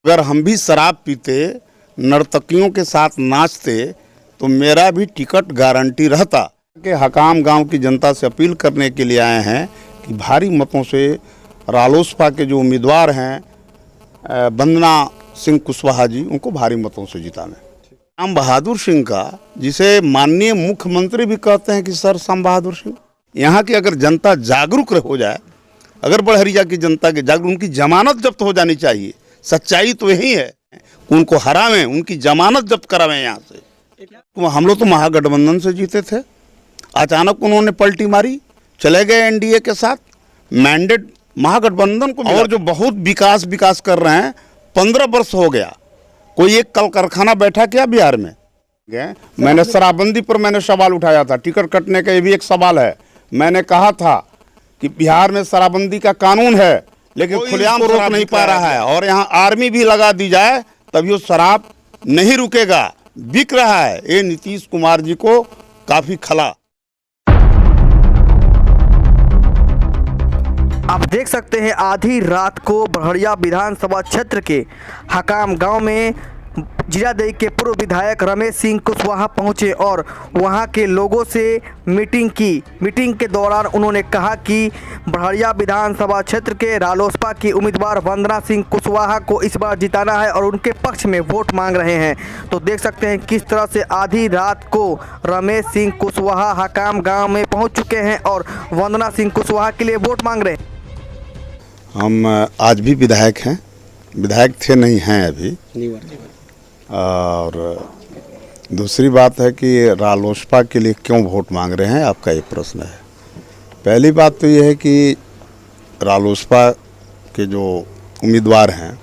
अगर हम भी शराब पीते, नर्तकियों के साथ नाचते तो मेरा भी टिकट गारंटी रहता। कि हकाम गांव की जनता से अपील करने के लिए आए हैं कि भारी मतों से रालोसपा के जो उम्मीदवार हैं वंदना सिंह कुशवाहा जी, उनको भारी मतों से जिताना। श्याम बहादुर सिंह का, जिसे माननीय मुख्यमंत्री भी कहते हैं कि सर श्याम बहादुर सिंह, यहाँ की अगर जनता जागरूक हो जाए, अगर बड़हरिया की जनता के जागरूक, उनकी जमानत जब्त हो जानी चाहिए। सच्चाई तो यही है, उनको हरावें, उनकी जमानत जब्त करावें यहाँ से। हम लोग तो महागठबंधन से जीते थे, अचानक उन्होंने पलटी मारी, चले गए एनडीए के साथ, मैंडेट महागठबंधन को। और जो बहुत विकास कर रहे हैं, 15 वर्ष हो गया, कोई एक कल कारखाना बैठा क्या बिहार में? मैंने शराबबंदी पर मैंने सवाल उठाया था, टिकट कटने का ये भी एक सवाल है। मैंने कहा था कि बिहार में शराबबंदी का कानून है, लेकिन खुलेआम रोक नहीं पा रहा है, और यहाँ आर्मी भी लगा दी जाए तभी वो शराब नहीं रुकेगा, बिक रहा है। ये नीतीश कुमार जी को काफी खला। आप देख सकते हैं आधी रात को बड़हरिया विधानसभा क्षेत्र के हकाम गांव में जीरादेई के पूर्व विधायक रमेश सिंह कुशवाहा पहुंचे और वहां के लोगों से मीटिंग की। मीटिंग के दौरान उन्होंने कहा कि बड़हरिया विधानसभा क्षेत्र के रालोसपा की उम्मीदवार वंदना सिंह कुशवाहा को इस बार जिताना है और उनके पक्ष में वोट मांग रहे हैं। तो देख सकते हैं किस तरह से आधी रात को रमेश सिंह कुशवाहा हकाम गाँव में पहुँच चुके हैं और वंदना सिंह कुशवाहा के लिए वोट मांग रहे हैं। हम आज भी विधायक हैं, विधायक थे नहीं हैं अभी। और दूसरी बात है कि रालोसपा के लिए क्यों वोट मांग रहे हैं, आपका ये प्रश्न है। पहली बात तो ये है कि रालोसपा के जो उम्मीदवार हैं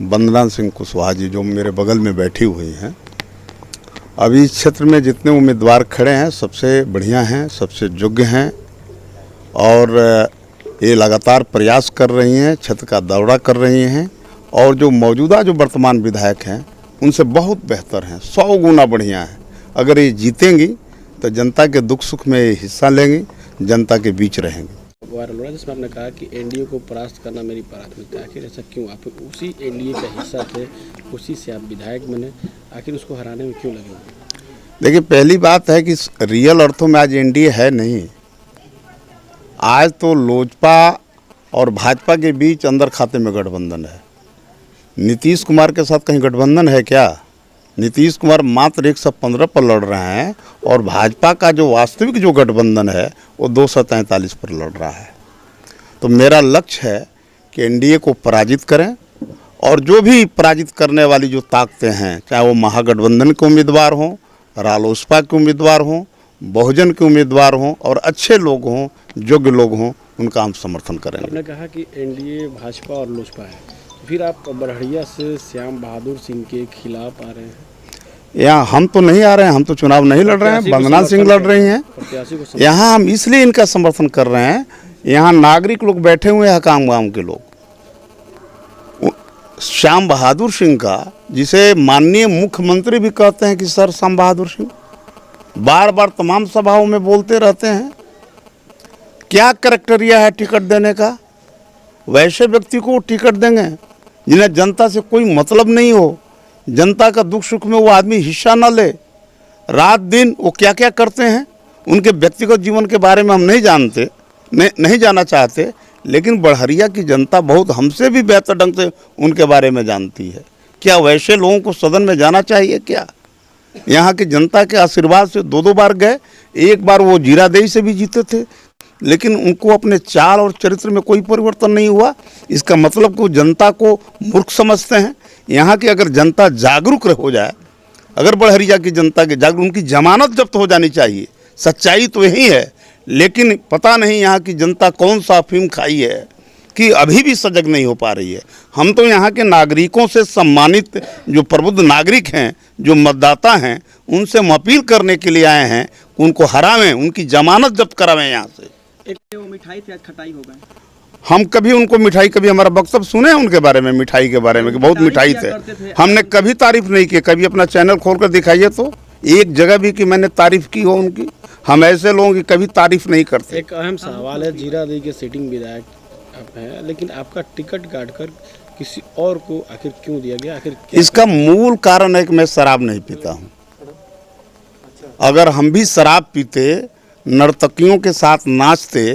वंदना सिंह कुशवाहा जी, जो मेरे बगल में बैठी हुई हैं, अभी इस क्षेत्र में जितने उम्मीदवार खड़े हैं सबसे बढ़िया हैं, सबसे योग्य हैं, और ये लगातार प्रयास कर रही हैं, क्षेत्र का दौरा कर रही हैं, और जो मौजूदा जो वर्तमान विधायक हैं उनसे बहुत बेहतर हैं, 100 गुना बढ़िया हैं। अगर ये जीतेंगी तो जनता के दुख सुख में हिस्सा लेंगी, जनता के बीच रहेंगी। वायरल हो रहा है जिसमें आपने कहा कि एनडीए को परास्त करना मेरी प्राथमिकता है। आखिर ऐसा क्यों? आप उसी एनडीए का हिस्सा थे, उसी से आप विधायक बने, आखिर उसको हराने में क्यों लगे? देखिए, पहली बात है कि रियल अर्थों में आज एनडीए है नहीं। आज तो लोजपा और भाजपा के बीच अंदर खाते में गठबंधन है। नीतीश कुमार के साथ कहीं गठबंधन है क्या? नीतीश कुमार मात्र 115 पर लड़ रहे हैं और भाजपा का जो वास्तविक जो गठबंधन है वो 243 पर लड़ रहा है। तो मेरा लक्ष्य है कि एनडीए को पराजित करें, और जो भी पराजित करने वाली जो ताकतें हैं, चाहे वो महागठबंधन के उम्मीदवार हों, रालोसपा के उम्मीदवार हों, बहुजन के उम्मीदवार हों, और अच्छे लोग हों, योग्य लोग हों, उनका हम समर्थन करेंगे। आपने कहा कि एनडीए भाजपा और लोजपा है, फिर आप बड़हरिया से श्याम बहादुर सिंह के खिलाफ आ रहे हैं? यहाँ हम तो नहीं आ रहे हैं, हम तो चुनाव नहीं लड़ रहे हैं, वंदना सिंह लड़ रही हैं। यहाँ हम इसलिए इनका समर्थन कर रहे हैं, यहाँ नागरिक लोग बैठे हुए हैं, हकाम गाँव के लोग। श्याम बहादुर सिंह का, जिसे माननीय मुख्यमंत्री भी कहते हैं कि सर श्याम बहादुर सिंह, बार बार तमाम सभाओं में बोलते रहते हैं। क्या करैक्टेरिया है टिकट देने का? वैसे व्यक्ति को टिकट देंगे जिन्हें जनता से कोई मतलब नहीं हो, जनता का दुख सुख में वो आदमी हिस्सा न ले, रात दिन वो क्या क्या करते हैं, उनके व्यक्तिगत जीवन के बारे में हम नहीं जानते, नहीं जाना चाहते, लेकिन बड़हरिया की जनता बहुत हमसे भी बेहतर ढंग से उनके बारे में जानती है। क्या वैसे लोगों को सदन में जाना चाहिए क्या? यहाँ की जनता के आशीर्वाद से 2 बार गए, एक बार वो जीरादेई से भी जीते थे, लेकिन उनको अपने चाल और चरित्र में कोई परिवर्तन नहीं हुआ। इसका मतलब को जनता को मूर्ख समझते हैं। यहाँ की अगर जनता जागरूक हो जाए, अगर बड़हरिया की जनता के जागरूक, उनकी जमानत जब्त हो जानी चाहिए। सच्चाई तो यही है, लेकिन पता नहीं यहाँ की जनता कौन सा अफीम खाई है कि अभी भी सजग नहीं हो पा रही है। हम तो यहाँ के नागरिकों से सम्मानित जो प्रबुद्ध नागरिक हैं, जो मतदाता हैं, उनसे हम अपील करने के लिए आए हैं कि उनको हरावें, उनकी जमानत जब्त करावें यहाँ से। एक वो मिठाई पे आज खटाई हो गए। हम कभी उनको मिठाई, कभी हमारा वक्तव्य सुने हैं उनके बारे में, मिठाई के बारे में कि बहुत मिठाई थे? हमने कभी तारीफ नहीं की। कभी अपना चैनल खोलकर दिखाइए तो एक जगह भी कि मैंने तारीफ की हो उनकी। हम ऐसे लोगों की कभी तारीफ नहीं करते। एक अहम सवाल है, जीरादेई के सिटिंग विधायक आप हैं, लेकिन आपका टिकट काटकर किसी और को आखिर क्यों दिया गया? आखिर इसका मूल कारण है कि मैं शराब नहीं पीता हूँ। अगर हम भी शराब पीते, नर्तकियों के साथ नाचते,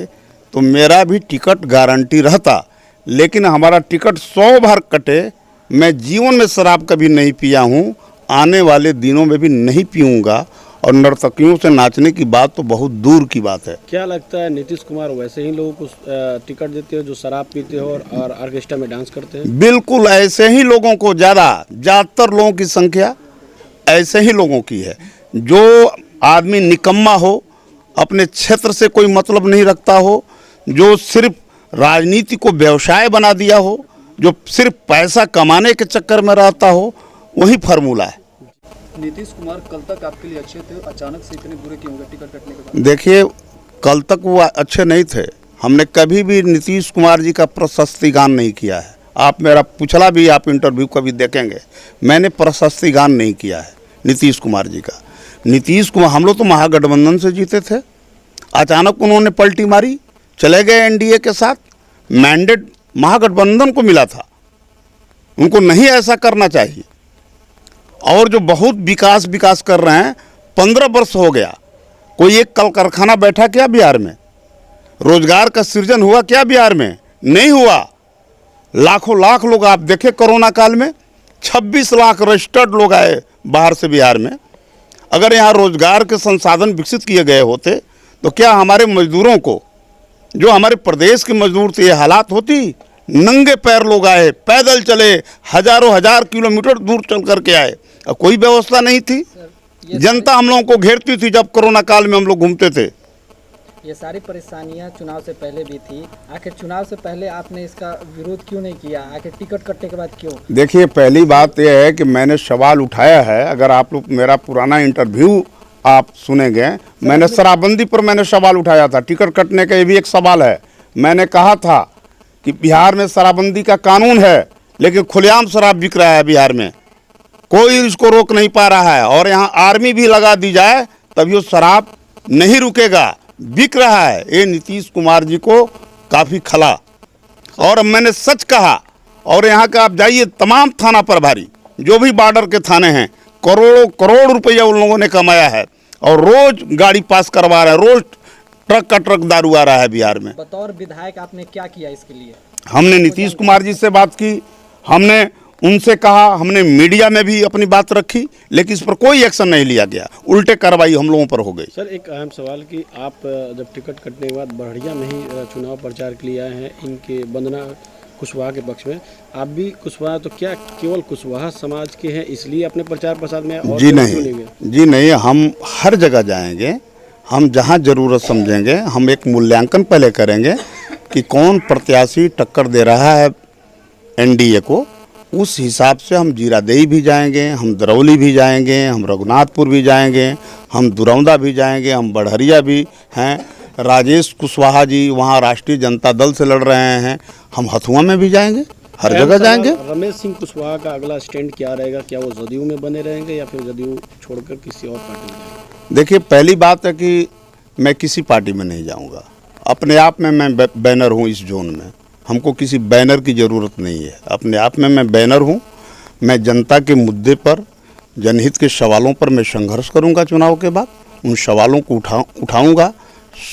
तो मेरा भी टिकट गारंटी रहता। लेकिन हमारा टिकट 100 बार कटे, मैं जीवन में शराब कभी नहीं पिया हूँ, आने वाले दिनों में भी नहीं पीऊँगा। और नर्तकियों से नाचने की बात तो बहुत दूर की बात है। क्या लगता है नीतीश कुमार वैसे ही लोगों को टिकट देते हो जो शराब पीते हो और ऑर्केस्ट्रा में डांस करते हैं? बिल्कुल ऐसे ही लोगों को, ज़्यादातर लोगों की संख्या ऐसे ही लोगों की है। जो आदमी निकम्मा हो, अपने क्षेत्र से कोई मतलब नहीं रखता हो, जो सिर्फ राजनीति को व्यवसाय बना दिया हो, जो सिर्फ पैसा कमाने के चक्कर में रहता हो, वही फार्मूला है। नीतीश कुमार कल तक आपके लिए अच्छे थे, अचानक से इतने बुरे क्यों हो गए टिकट कटने के बाद? देखिए, कल तक वो अच्छे नहीं थे। हमने कभी भी नीतीश कुमार जी का प्रशस्ति गान नहीं किया है। आप मेरा पिछला भी आप इंटरव्यू कभी देखेंगे, मैंने प्रशस्ति गान नहीं किया है नीतीश कुमार जी का। नीतीश कुमार, हम लोग तो महागठबंधन से जीते थे, अचानक उन्होंने पलटी मारी, चले गए एनडीए के साथ। मैंडेट महागठबंधन को मिला था, उनको नहीं ऐसा करना चाहिए। और जो बहुत विकास कर रहे हैं, 15 वर्ष हो गया, कोई एक कल कारखाना बैठा क्या बिहार में? रोजगार का सृजन हुआ क्या बिहार में? नहीं हुआ। लाखों लाख लोग आप देखें, कोरोना काल में 26 लाख रजिस्टर्ड लोग आए बाहर से बिहार में। अगर यहाँ रोजगार के संसाधन विकसित किए गए होते तो क्या हमारे मजदूरों को, जो हमारे प्रदेश के मजदूर थे, ये हालात होती? नंगे पैर लोग आए, पैदल चले, हजार किलोमीटर दूर चल करके आए, और कोई व्यवस्था नहीं थी। जनता हम लोगों को घेरती थी जब कोरोना काल में हम लोग घूमते थे। ये सारी परेशानियां चुनाव से पहले भी थी, आखिर चुनाव से पहले आपने इसका विरोध क्यों नहीं किया? आखिर टिकट कटने के बाद क्यों? देखिए, पहली बात यह है कि मैंने सवाल उठाया है। अगर आप लोग मेरा पुराना इंटरव्यू आप सुनेंगे, मैंने शराबबंदी पर मैंने सवाल उठाया था। टिकट कटने का ये भी एक सवाल है। मैंने कहा था कि बिहार में शराबबंदी का कानून है, लेकिन खुलेआम शराब बिक रहा है बिहार में, कोई इसको रोक नहीं पा रहा है। और यहाँ आर्मी भी लगा दी जाए तब ये शराब नहीं रुकेगा, बिक रहा है। ये नीतीश कुमार जी को काफ़ी खला। और मैंने सच कहा। और यहाँ का आप जाइए, तमाम थाना प्रभारी जो भी बॉर्डर के थाने हैं, करोड़ों करोड़ रुपया उन लोगों ने कमाया है, और रोज गाड़ी पास करवा रहा है, रोज ट्रक का ट्रक दारू आ रहा है बिहार में। बतौर विधायक आपने क्या किया इसके लिए? हमने नीतीश कुमार जी से बात की, हमने उनसे कहा, हमने मीडिया में भी अपनी बात रखी, लेकिन इस पर कोई एक्शन नहीं लिया गया। उल्टे कार्रवाई हम लोगों पर हो गई। सर, एक अहम सवाल कि आप जब टिकट कटने के बाद बढ़िया में ही चुनाव प्रचार के लिए आए हैं इनके वंदना कुशवाहा के पक्ष में, आप भी कुशवाहा, तो क्या केवल कुशवाहा समाज के हैं इसलिए अपने प्रचार प्रसार में? और जी नहीं, हम हर जगह जाएंगे, हम जहां जरूरत समझेंगे। हम एक मूल्यांकन पहले करेंगे कि कौन प्रत्याशी टक्कर दे रहा है एनडीए को, उस हिसाब से हम जीरादेई भी जाएंगे, हम दरौली भी जाएंगे, हम रघुनाथपुर भी जाएंगे, हम दुरौंदा भी जाएंगे, हम बढ़हरिया भी हैं। राजेश कुशवाहा जी वहाँ राष्ट्रीय जनता दल से लड़ रहे हैं, हम हथुआ में भी जाएंगे, हर जगह जाएंगे। रमेश सिंह कुशवाहा का अगला स्टैंड क्या रहेगा? क्या वो जदयू में बने रहेंगे या फिर जदयू छोड़कर किसी और पार्टी में जाएंगे? देखिए, पहली बात है कि मैं किसी पार्टी में नहीं जाऊंगा। अपने आप में मैं बैनर हूं इस जोन में, हमको किसी बैनर की ज़रूरत नहीं है। अपने आप में मैं बैनर हूं। मैं जनता के मुद्दे पर, जनहित के सवालों पर मैं संघर्ष करूंगा। चुनाव के बाद उन सवालों को उठाऊंगा।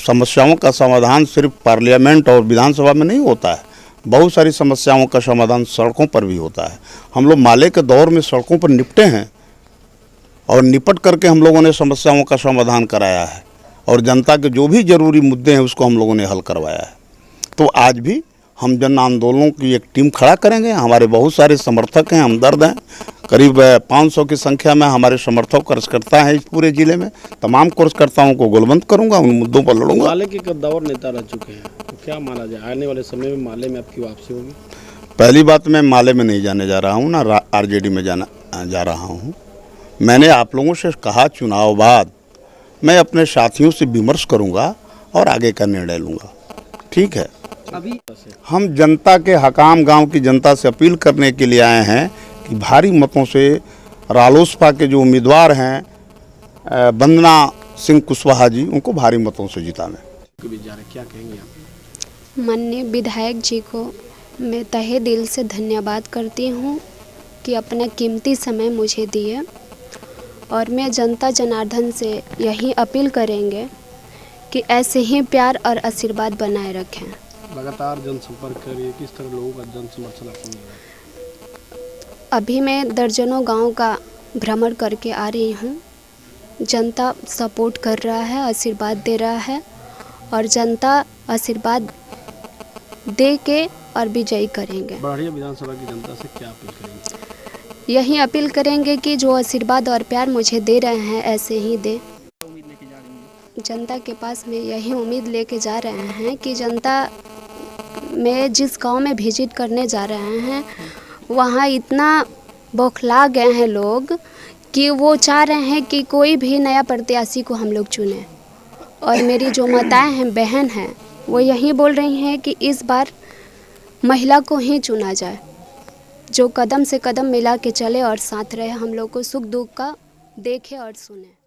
समस्याओं का समाधान सिर्फ पार्लियामेंट और विधानसभा में नहीं होता है, बहुत सारी समस्याओं का समाधान सड़कों पर भी होता है। हम लोग माले के दौर में सड़कों पर निपटे हैं, और निपट करके हम लोगों ने समस्याओं का समाधान कराया है, और जनता के जो भी ज़रूरी मुद्दे हैं उसको हम लोगों ने हल करवाया है। तो आज भी हम जन आंदोलनों की एक टीम खड़ा करेंगे। हमारे बहुत सारे समर्थक हैं, हमदर्द हैं। करीब 500 की संख्या में हमारे समर्थक कार्यकर्ता हैं इस पूरे ज़िले में। तमाम कार्यकर्ताओं को गोलबंद करूंगा, उन मुद्दों पर लड़ूंगा। माले के कद्दावर नेता रह चुके हैं, तो क्या माना जाए आने वाले समय में माले में आपकी वापसी होगी? पहली बात, मैं माले में नहीं जाने जा रहा हूँ, ना आरजेडी में जा रहा हूँ। मैंने आप लोगों से कहा, चुनाव बाद मैं अपने साथियों से विमर्श करूंगा और आगे का निर्णय लूँगा। ठीक है। अभी हम जनता के, हकाम गांव की जनता से अपील करने के लिए आए हैं कि भारी मतों से रालोसपा के जो उम्मीदवार हैं वंदना सिंह कुशवाहा जी, उनको भारी मतों से जिताने। क्या कहेंगे आप? माननीय विधायक जी को मैं तहे दिल से धन्यवाद करती हूँ कि अपना कीमती समय मुझे दिए, और मैं जनता जनार्दन से यही अपील करेंगे कि ऐसे ही प्यार और आशीर्वाद बनाए रखें। लगातार जनसंपर्क करिए, किस तरह लोगों का जन समर्थन आपको मिल रहा है? अभी मैं दर्जनों गांव का भ्रमण करके आ रही हूँ। जनता सपोर्ट कर रहा है, आशीर्वाद दे रहा है, और जनता आशीर्वाद दे के और विजयी करेंगे। बड़हरिया विधानसभा की जनता से क्या अपील करेंगे? यही अपील करेंगे कि जो आशीर्वाद और प्यार मुझे दे रहे हैं ऐसे ही दे। जनता के पास में यही उम्मीद लेके जा रहे हैं कि जनता में जिस गांव में विजिट करने जा रहे हैं वहाँ इतना बौखला गए हैं लोग कि वो चाह रहे हैं कि कोई भी नया प्रत्याशी को हम लोग चुनें। और मेरी जो माताएं हैं, बहन हैं, वो यही बोल रही हैं कि इस बार महिला को ही चुना जाए, जो कदम से कदम मिला के चले और साथ रहे, हम लोग को सुख दुख का देखे और सुने।